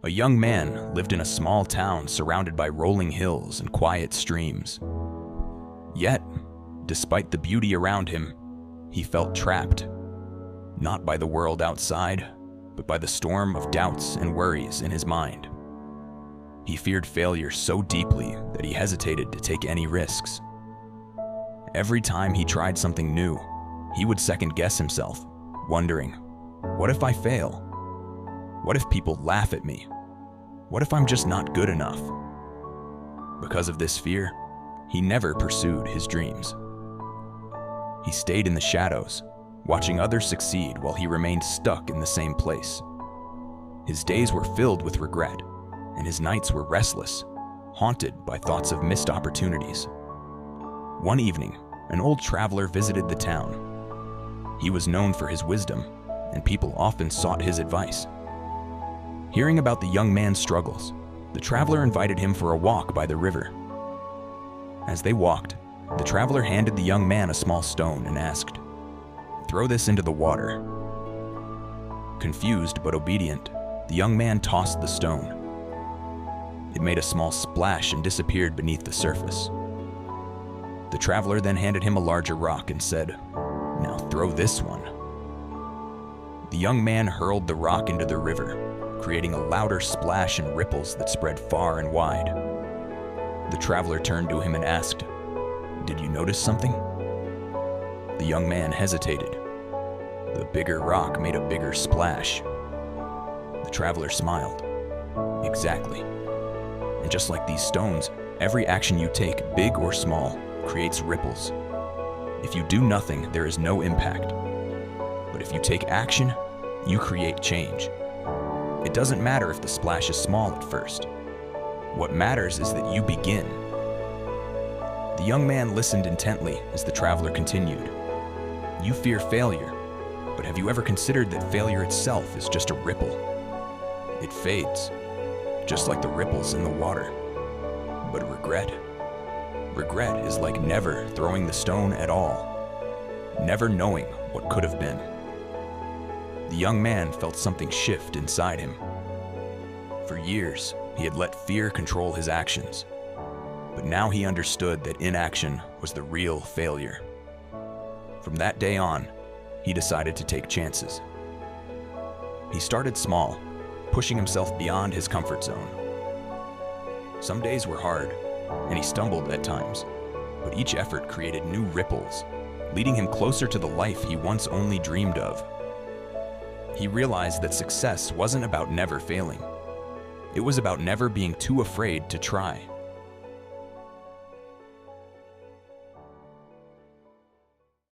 A young man lived in a small town surrounded by rolling hills and quiet streams. Yet, despite the beauty around him, he felt trapped, not by the world outside, but by the storm of doubts and worries in his mind. He feared failure so deeply that he hesitated to take any risks. Every time he tried something new, he would second-guess himself, wondering, what if I fail? What if people laugh at me? What if I'm just not good enough? Because of this fear, he never pursued his dreams. He stayed in the shadows, watching others succeed while he remained stuck in the same place. His days were filled with regret, and his nights were restless, haunted by thoughts of missed opportunities. One evening, an old traveler visited the town. He was known for his wisdom, and people often sought his advice. Hearing about the young man's struggles, the traveler invited him for a walk by the river. As they walked, the traveler handed the young man a small stone and asked, "Throw this into the water." Confused but obedient, the young man tossed the stone. It made a small splash and disappeared beneath the surface. The traveler then handed him a larger rock and said, "Now throw this one." The young man hurled the rock into the river, creating a louder splash and ripples that spread far and wide. The traveler turned to him and asked, "Did you notice something?" The young man hesitated. The bigger rock made a bigger splash. The traveler smiled. "Exactly. And just like these stones, every action you take, big or small, creates ripples. If you do nothing, there is no impact. But if you take action, you create change. It doesn't matter if the splash is small at first. What matters is that you begin." The young man listened intently as the traveler continued. "You fear failure, but have you ever considered that failure itself is just a ripple? It fades, just like the ripples in the water. But regret is like never throwing the stone at all, never knowing what could have been." The young man felt something shift inside him. For years, he had let fear control his actions, but now he understood that inaction was the real failure. From that day on, he decided to take chances. He started small, pushing himself beyond his comfort zone. Some days were hard, and he stumbled at times, but each effort created new ripples, leading him closer to the life he once only dreamed of. He realized that success wasn't about never failing. It was about never being too afraid to try.